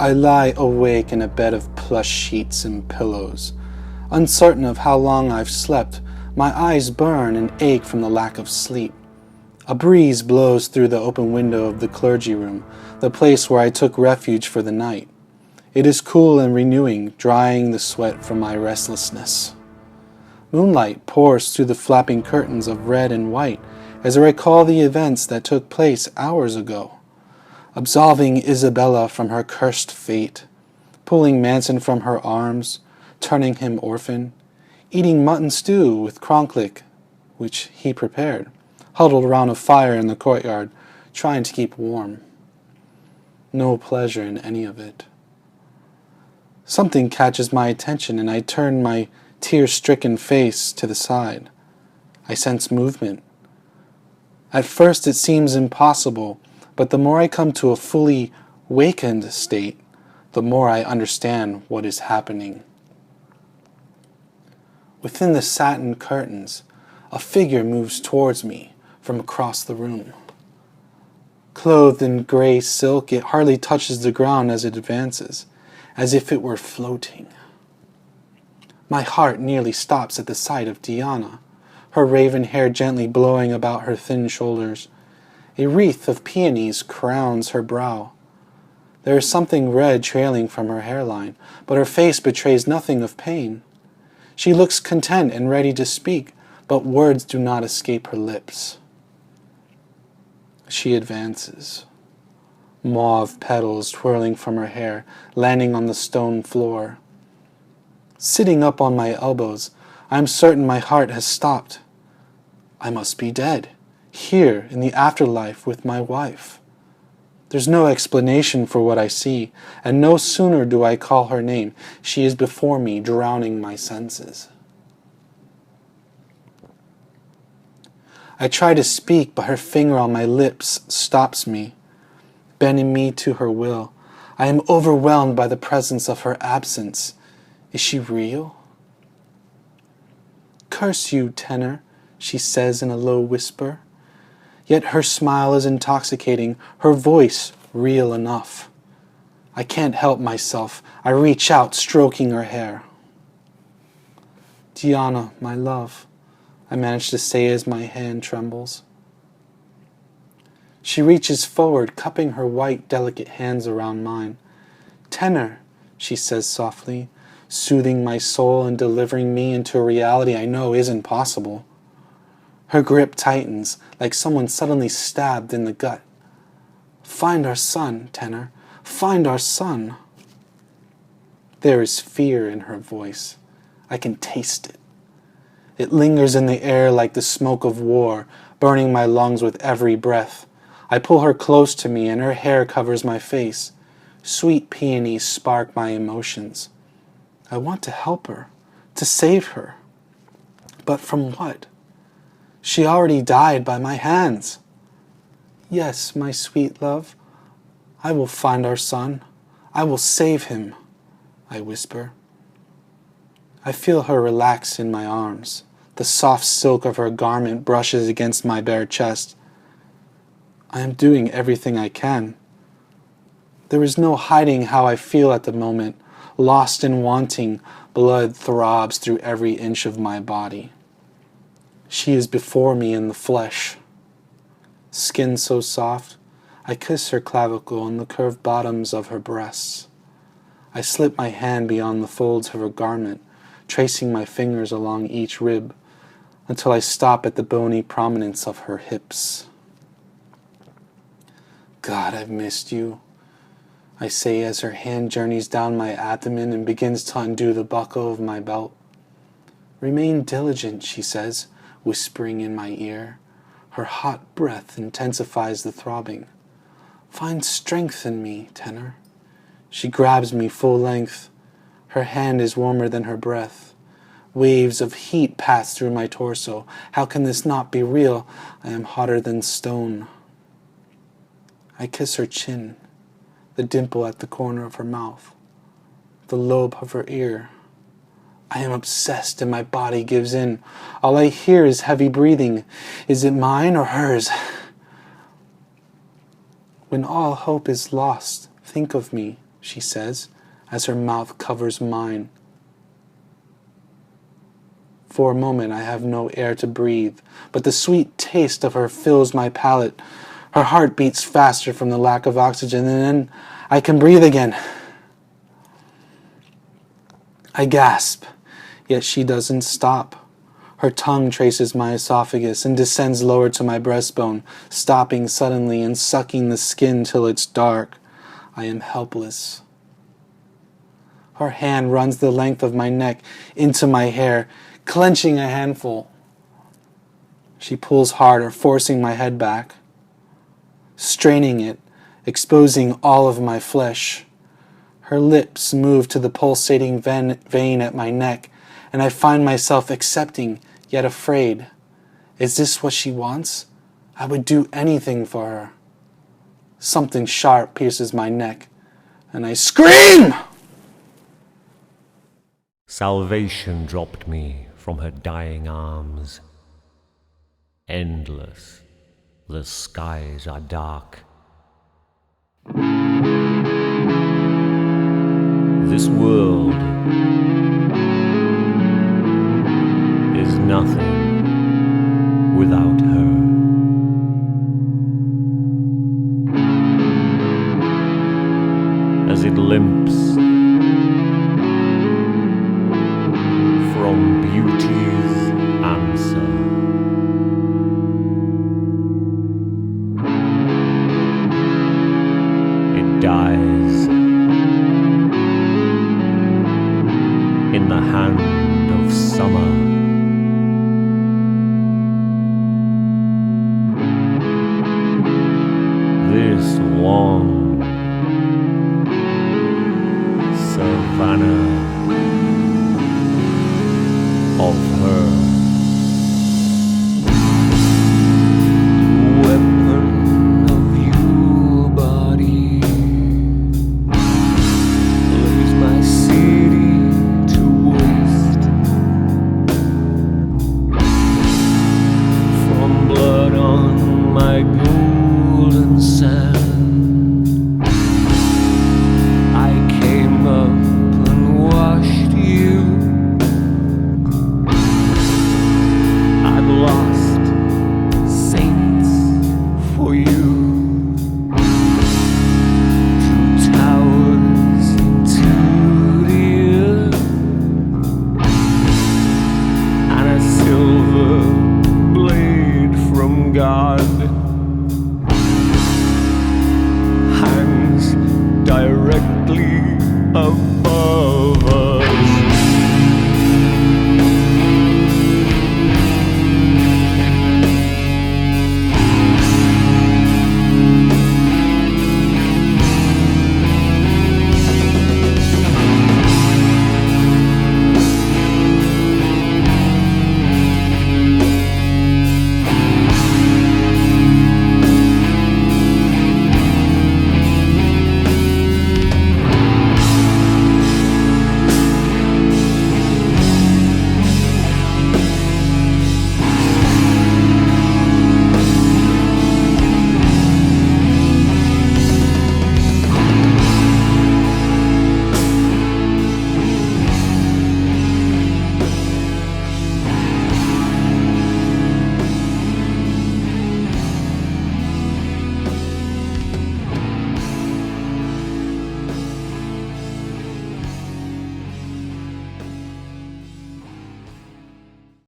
I lie awake in a bed of plush sheets and pillows. Uncertain of how long I've slept, my eyes burn and ache from the lack of sleep. A breeze blows through the open window of the clergy room, the place where I took refuge for the night. It is cool and renewing, drying the sweat from my restlessness. Moonlight pours through the flapping curtains of red and white as I recall the events that took place hours ago. Absolving Isabella from her cursed fate, pulling Manson from her arms, turning him orphan, eating mutton stew with Kronklik, which he prepared, huddled around a fire in the courtyard, trying to keep warm. No pleasure in any of it. Something catches my attention and I turn my tear-stricken face to the side. I sense movement. At first it seems impossible, but the more I come to a fully wakened state, the more I understand what is happening. Within the satin curtains, a figure moves towards me from across the room. Clothed in gray silk, it hardly touches the ground as it advances, as if it were floating. My heart nearly stops at the sight of Diana, her raven hair gently blowing about her thin shoulders. A wreath of peonies crowns her brow. There is something red trailing from her hairline, but her face betrays nothing of pain. She looks content and ready to speak, but words do not escape her lips. She advances. Mauve petals twirling from her hair, landing on the stone floor. Sitting up on my elbows, I am certain my heart has stopped. I must be dead, here in the afterlife with my wife. There's no explanation for what I see, and no sooner do I call her name, she is before me, drowning my senses. I try to speak, but her finger on my lips stops me, bending me to her will. I am overwhelmed by the presence of her absence. Is she real? Curse you, tenor, she says in a low whisper. Yet her smile is intoxicating, her voice real enough. I can't help myself. I reach out, stroking her hair. Diana, my love, I manage to say as my hand trembles. She reaches forward, cupping her white, delicate hands around mine. Tenor, she says softly, soothing my soul and delivering me into a reality I know isn't possible. Her grip tightens, like someone suddenly stabbed in the gut. Find our son, tenor. Find our son. There is fear in her voice. I can taste it. It lingers in the air like the smoke of war, burning my lungs with every breath. I pull her close to me and her hair covers my face. Sweet peonies spark my emotions. I want to help her, to save her. But from what? She already died by my hands. Yes, my sweet love, I will find our son. I will save him, I whisper. I feel her relax in my arms. The soft silk of her garment brushes against my bare chest. I am doing everything I can. There is no hiding how I feel at the moment. Lost and wanting, blood throbs through every inch of my body. She is before me in the flesh. Skin so soft, I kiss her clavicle and the curved bottoms of her breasts. I slip my hand beyond the folds of her garment, tracing my fingers along each rib, until I stop at the bony prominence of her hips. God, I've missed you, I say as her hand journeys down my abdomen and begins to undo the buckle of my belt. Remain diligent, she says, whispering in my ear. Her hot breath intensifies the throbbing. Find strength in me, tenor. She grabs me full length. Her hand is warmer than her breath. Waves of heat pass through my torso. How can this not be real? I am hotter than stone. I kiss her chin, the dimple at the corner of her mouth, the lobe of her ear. I am obsessed and my body gives in. All I hear is heavy breathing. Is it mine or hers? When all hope is lost, think of me, she says, as her mouth covers mine. For a moment I have no air to breathe, but the sweet taste of her fills my palate. Her heart beats faster from the lack of oxygen, and then I can breathe again. I gasp, yet she doesn't stop. Her tongue traces my esophagus and descends lower to my breastbone, stopping suddenly and sucking the skin till it's dark. I am helpless. Her hand runs the length of my neck into my hair, clenching a handful. She pulls harder, forcing my head back, straining it, exposing all of my flesh. Her lips move to the pulsating vein at my neck, and I find myself accepting, yet afraid. Is this what she wants? I would do anything for her. Something sharp pierces my neck, and I scream! Salvation dropped me from her dying arms. Endless, the skies are dark. This world is nothing without her. As it limps from beauty's answer, it dies in the hand of summer. This long savannah of her, the weapon of your body lays my city to waste. From blood on my golden sand, I came up and washed you. I've lost saints for you. True towers into the earth, and a silver blade from God.